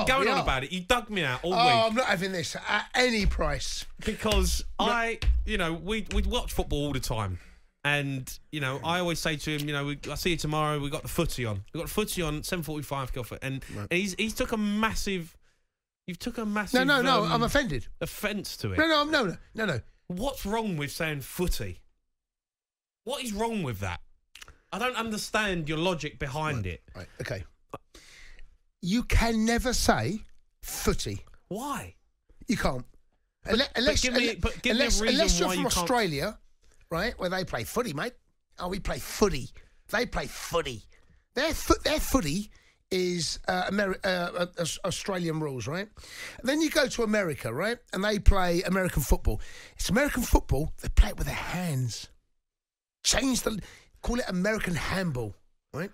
been going on about it. You dug me out all week. I'm not having this at any price. Because we watch football all the time. And, I always say to him, I'll see you tomorrow. We got the footy on. We got the footy on 7:45, Guildford. And he's took a massive... You've took a massive... No, I'm offended. Offence to it. No. What's wrong with saying footy? What is wrong with that? I don't understand your logic behind it. Right, okay. You can never say footy. Why? You can't. Unless you're from Australia, right, where they play footy, mate. Oh, we play footy. They play footy. Their footy is Australian rules, right? And then you go to America, right, and they play American football. It's American football. They play it with their hands. Call it American handball, right?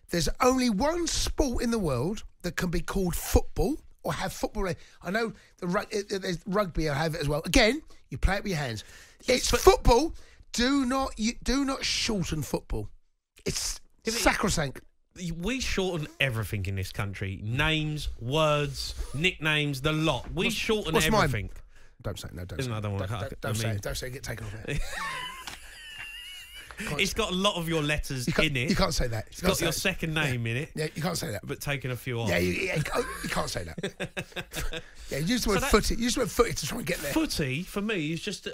There's only one sport in the world that can be called football or have football. I know there's rugby. I have it as well. Again, you play it with your hands. It's football. Do not shorten football. It's sacrosanct. We shorten everything in this country. Names, words, nicknames, the lot. We shorten everything. Mine? Don't say it. No, don't say it. I don't want to. Don't say it. Don't say it. Get taken off it. It's got a lot of your letters in it. You can't say that. It's got your second name in it. Yeah, you can't say that. But taking a few off. Yeah, you can't say that. Use the word footy. Use the word footy to try and get there. Footy, for me, is just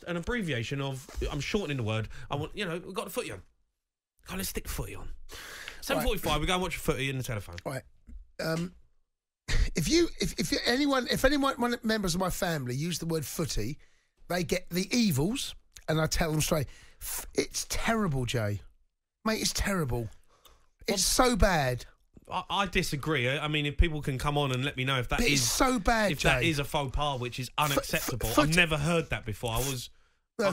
an abbreviation of... I'm shortening the word. I want, we've got the footy on. God, let's stick the footy on. 7:45, we go and watch a footy in the telephone. Right. If anyone members of my family use the word footy, they get the evils, and I tell them straight, it's terrible, Jay. Mate, it's terrible. It's so bad. I disagree. I mean, if people can come on and let me know if that is so bad, Jay. That is a faux pas, which is unacceptable. I've never heard that before.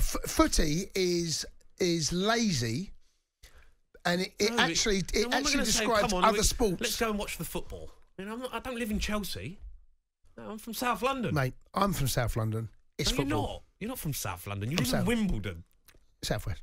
Footy is lazy, and it actually describes other sports. Let's go and watch the football. I don't live in Chelsea. No, I'm from South London. Mate, I'm from South London. It's football. You're not from South London. You live in Wimbledon. Southwest.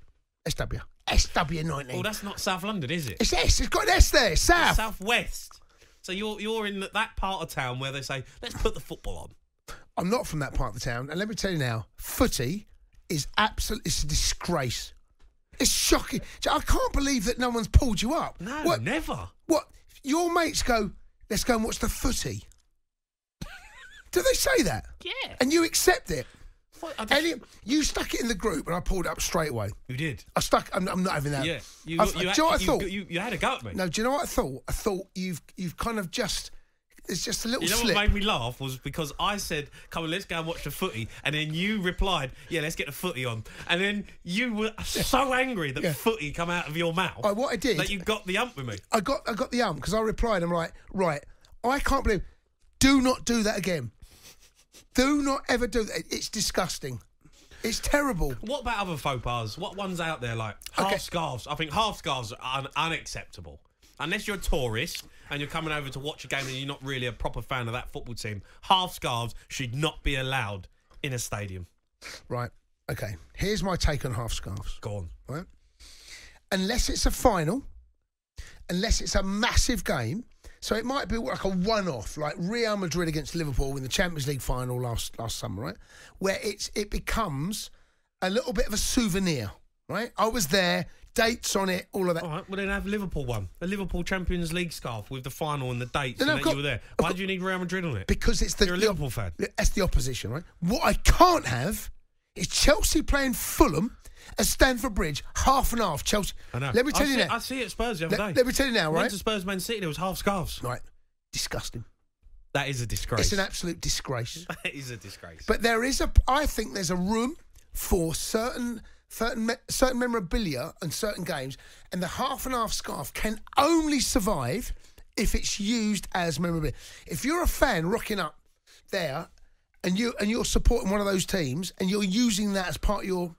SW. SW19. Well, that's not South London, is it? It's S. It's got an S there. South. It's Southwest. So you're in that part of town where they say, let's put the football on. I'm not from that part of the town. And let me tell you now, footy is it's a disgrace. It's shocking. I can't believe that no one's pulled you up. No, never. What? Your mates go, let's go and watch the footy. Do they say that? Yeah. And you accept it? You stuck it in the group and I pulled it up straight away. You did? I'm not having that. Yeah. Do you know what I thought? You had a go at me. No, do you know what I thought? I thought you've kind of just... It's just a little slip. What made me laugh was because I said, come on, let's go and watch the footy. And then you replied, yeah, let's get the footy on. And then you were so angry that footy come out of your mouth. What I did... That you got the ump with me. I got the ump because I replied, I'm like, right, I can't believe... Do not do that again. Do not ever do that. It's disgusting. It's terrible. What about other faux pas? What ones out there like half scarves? I think half scarves are unacceptable. Unless you're a tourist and you're coming over to watch a game and you're not really a proper fan of that football team, half scarves should not be allowed in a stadium. Right. Okay. Here's my take on half scarves. Go on. Right. Unless it's a final, unless it's a massive game, so it might be like a one-off, like Real Madrid against Liverpool in the Champions League final last summer, right? Where it becomes a little bit of a souvenir, right? I was there, dates on it, all of that. All right, well then have Liverpool one, a Liverpool Champions League scarf with the final and the dates and that you were there. Why do you need Real Madrid on it? Because you're a Liverpool fan. That's the opposition, right? What I can't have is Chelsea playing Fulham at Stamford Bridge, half and half. Chelsea. I know. Let me tell you now. I see it at Spurs the other day. Let me tell you now, right? Went to Spurs Man City, there was half scarves. Right. Disgusting. That is a disgrace. It's an absolute disgrace. That is a disgrace. But I think there's a room for certain memorabilia and certain games, and the half and half scarf can only survive if it's used as memorabilia. If you're a fan rocking up there and you're supporting one of those teams and you're using that as part of your...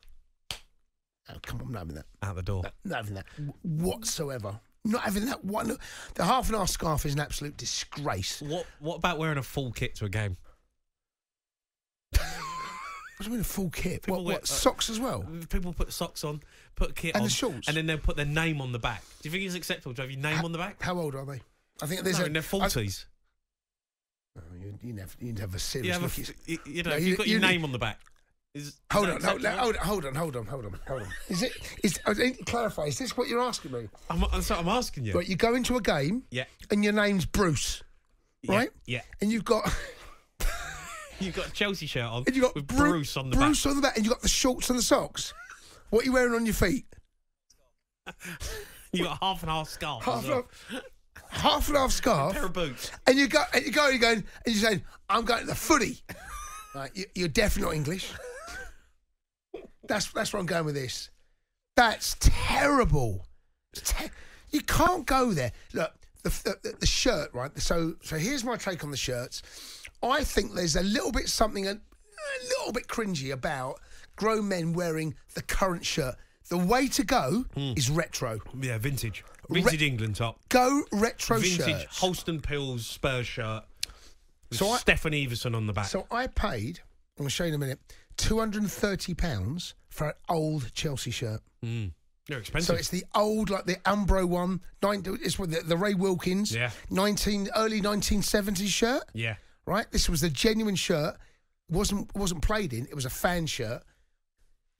Oh, come on, I'm not having that. Out the door. Not having that whatsoever. Not having that one. The half and half scarf is an absolute disgrace. What about wearing a full kit to a game? What do you mean a full kit? What socks as well? People put socks on, put a kit on. And the shorts. And then they'll put their name on the back. Do you think it's acceptable to have your name on the back? How old are they? I think there's in their 40s. You have a serious look. You've got your name on the back. Hold on. Is it? I need to clarify. Is this what you're asking me? That's what I'm asking you. Right, you go into a game, and your name's Bruce, right? Yeah. And you've got a Chelsea shirt on, and you got with Bruce on the back. Bruce on the back, and you got the shorts and the socks. What are you wearing on your feet? You got half and half scarf. Half and half scarf. A pair of boots. And you're saying, I'm going to the footy. Right, you're definitely not English. That's where I'm going with this. That's terrible. You can't go there. Look, the shirt, right? So here's my take on the shirts. I think there's a little bit cringy about grown men wearing the current shirt. The way to go is retro. Yeah, vintage England top. Go retro vintage shirts. Holston Pills Spurs shirt. With So Stefan Everson on the back. So I paid, I'm going to show you in a minute, £230 for an old Chelsea shirt. They're expensive. So it's the old, like the Umbro one. It's with the Ray Wilkins. Yeah. Early 1970s shirt. Yeah. Right. This was the genuine shirt. Wasn't played in. It was a fan shirt.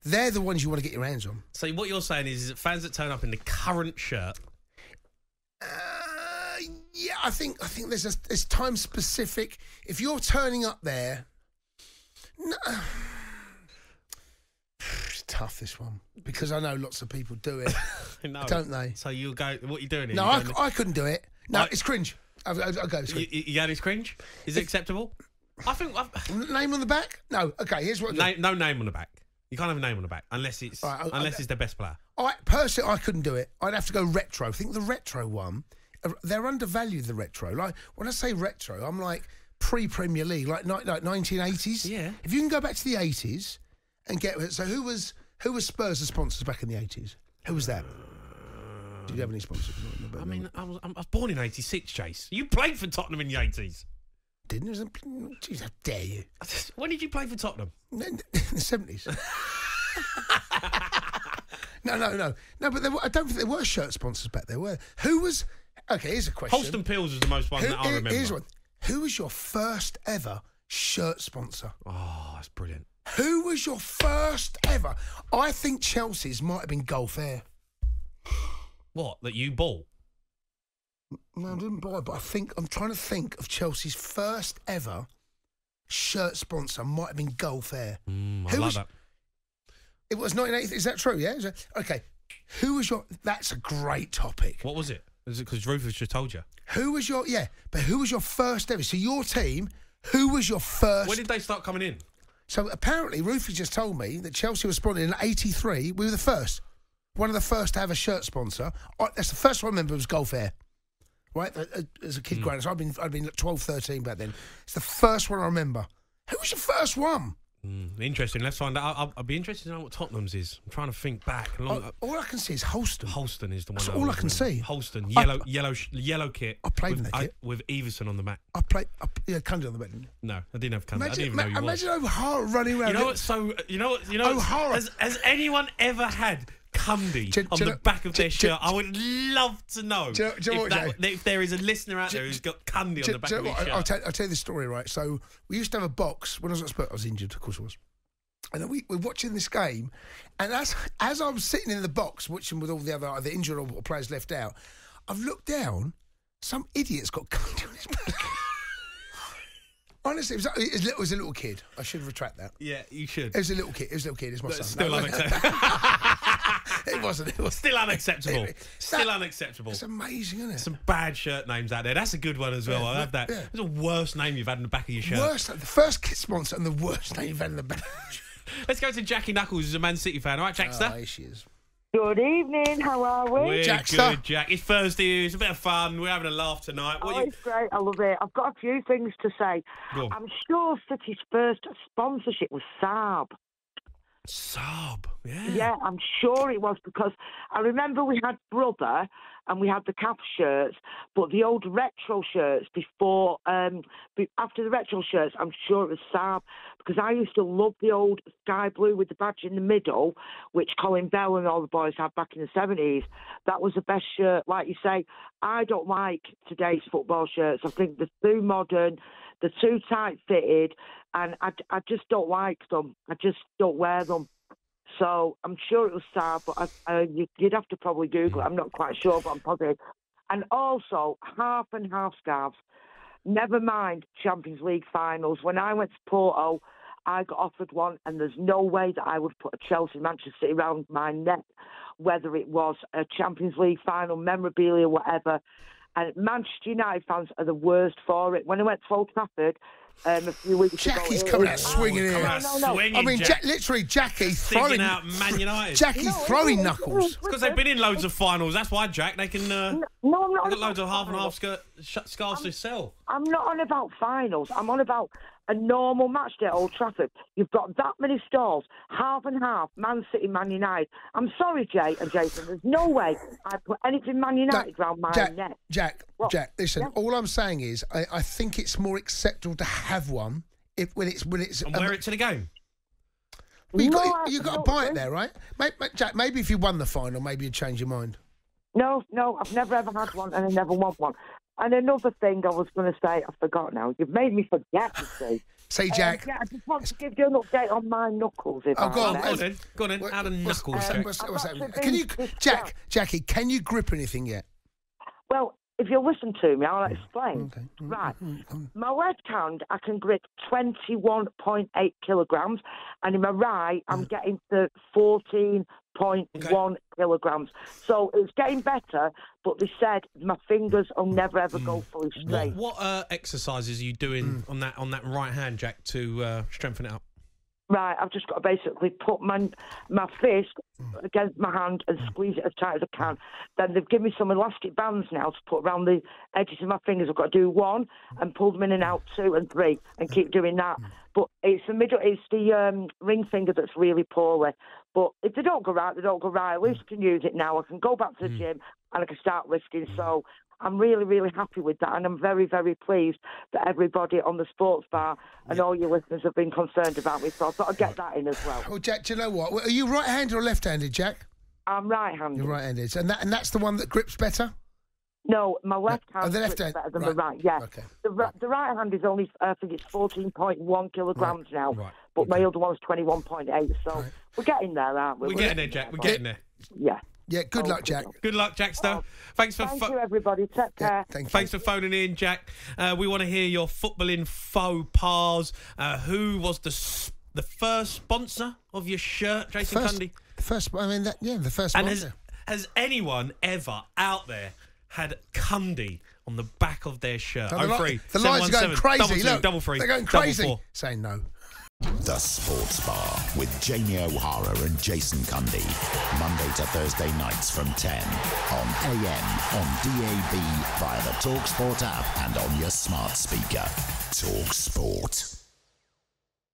They're the ones you want to get your hands on. So what you're saying is that fans that turn up in the current shirt. Yeah, I think there's time specific. If you're turning up there, no, it's tough, this one, because I know lots of people do it, don't they? So you'll go. What are you doing? No, I couldn't do it. No, it's cringe. I'll go. It's cringe. You going? It's cringe. Is it acceptable? I think. Name on the back? No. Okay. Here's what. No name on the back. You can't have a name on the back unless it's it's their best player. Personally, I couldn't do it. I'd have to go retro. I think the retro one, they're undervalued, the retro. Like, when I say retro, I'm like pre-Premier League, like 1980s. Yeah. If you can go back to the 80s and get... So who was Spurs as sponsors back in the 80s? Who was that? Did you have any sponsors? I mean, I was born in 86, Chase. You played for Tottenham in the 80s. Didn't? Jeez, how dare you? When did you play for Tottenham? In the 70s. No, but I don't think there were shirt sponsors back there, were there? Who was... Okay, here's a question. Holston Pills is the most one that I remember. Here's one. Who was your first ever shirt sponsor? Oh, that's brilliant. Who was your first ever? I think Chelsea's might have been Gulf Air. What, that you bought? No, I didn't buy it, but I'm trying to think of Chelsea's first ever shirt sponsor might have been Gulf Air. I like that. It was 1980. Is that true? Yeah. Okay. Who was your? That's a great topic. What was it? Is it because Rufus just told you? Who was your? Yeah, but who was your first ever? So your team. Who was your first? When did they start coming in? So apparently, Rufus just told me that Chelsea was sponsored in '83. We were the first, one of the first to have a shirt sponsor. That's the first one I remember was Gulf Air. Right, as a kid growing up, so I'd been 12, 13 back then. It's the first one I remember. Who was your first one? Interesting. Let's find out. I'd be interested to know what Tottenham's is. I'm trying to think back. All I can see is Holston. Holston is the one. That's all I can see. Holston, yellow kit. I played in that kit with Everson on the back. I played. Cundy on the back. No, I didn't have Cundy. I didn't even know you was. Imagine O'Hara running around. You know what? O'Hara. Has anyone ever had Cundy on the back of their shirt? I would love to know if there is a listener out there who's got Cundy on the back of his shirt. I'll tell you the story, right? So we used to have a box when I was at Spurs. I was injured, of course I was. And then we're watching this game, and as I was sitting in the box watching with all the other either injured or players left out, I've looked down. Some idiot's got Cundy on his back. Honestly, it was a little kid. I should retract that. Yeah, you should. It was a little kid. It's my son. Still unacceptable. It wasn't. Still unacceptable. Still unacceptable. It's amazing, isn't it? Some bad shirt names out there. That's a good one as well. I love that. Yeah. What's the worst name you've had in the back of your shirt? The first kit sponsor and the worst name you've had in the back. Let's go to Jackie Knuckles, who's a Man City fan. All right, Jackster? Here she is. Good evening, how are we? We're Jackster. good, Jack. It's Thursday, it's a bit of fun. We're having a laugh tonight. It's great, I love it. I've got a few things to say. I'm sure City's first sponsorship was Saab. Saab, yeah. Yeah, I'm sure it was, because I remember we had Brother and we had the cap shirts, but the old retro shirts after the retro shirts, I'm sure it was Saab, because I used to love the old sky blue with the badge in the middle, which Colin Bell and all the boys had back in the 70s. That was the best shirt. Like you say, I don't like today's football shirts. I think they're too modern. They're too tight fitted, and I just don't like them. I just don't wear them. So I'm sure it was Saab, but you'd have to probably Google it. I'm not quite sure, but I'm positive. And also, half and half scarves. Never mind Champions League finals. When I went to Porto, I got offered one, and there's no way that I would put a Chelsea Manchester City around my neck, whether it was a Champions League final, memorabilia, whatever. And Manchester United fans are the worst for it. When I went to Old Trafford a few weeks ago... Jackie's coming out swinging in. I mean, literally, Jackie throwing... out Man United. Jackie's throwing knuckles. Because they've been in loads of finals. That's why, Jack. They can... No, I'm not. They've got loads of half and half scarves to sell. I'm not on about finals. I'm on about a normal match day at Old Trafford. You've got that many stalls, half and half, Man City, Man United. I'm sorry, Jay and Jason, there's no way I'd put anything Man United around my neck. Jack, listen, all I'm saying is I think it's more acceptable to have one when it's... And wear it to the game. Well, you've got to buy it there, right? Jack, maybe if you won the final, maybe you'd change your mind. No, I've never ever had one, and I never want one. And another thing I was going to say, I forgot now. You've made me forget to say. Say, Jack. I just want to give you an update on my knuckles. Go on then. Add a knuckles. What's that? Can you, Jackie, can you grip anything yet? Well, if you'll listen to me, I'll explain. Okay. Right. My left hand, I can grip 21.8 kilograms, and in my right, I'm getting to 14.1 kilograms. So it's getting better, but they said my fingers will never ever go fully straight. What exercises are you doing on that right hand, Jack, to strengthen it up? Right, I've just got to basically put my fist against my hand and squeeze it as tight as I can. Then they've given me some elastic bands now to put around the edges of my fingers. I've got to do 1 and pull them in and out, 2 and 3, and keep doing that. But it's the ring finger that's really poorly. But if they don't go right, they don't go right. At least I can use it now. I can go back to the gym and I can start lifting. So I'm really, really happy with that, and I'm very, very pleased that everybody on the sports bar and all your listeners have been concerned about me, so I thought I'd get that in as well. Well, Jack, do you know what? Are you right-handed or left-handed, Jack? I'm right-handed. You're right-handed. And that's the one that grips better? No, my left hand grips better than the right, yeah. Okay. The right hand is only, I think it's 14.1 kilograms now, but my other one's 21.8, so we're getting there, aren't we? We're getting there, Jack. We're getting there. Yeah. Yeah, good luck, Jack. Good luck, Jackster. Thank you, everybody. Take care. Thanks for phoning in, Jack. We want to hear your footballing faux pas. Who was the first sponsor of your shirt, Jason Cundy? The first sponsor. And has anyone ever out there had Cundy on the back of their shirt? The lights are going crazy. Look, they're going crazy. Say no. The Sports Bar with Jamie O'Hara and Jason Cundy. Monday to Thursday nights from 10 on AM, on DAB, via the talkSPORT app and on your smart speaker. talkSPORT.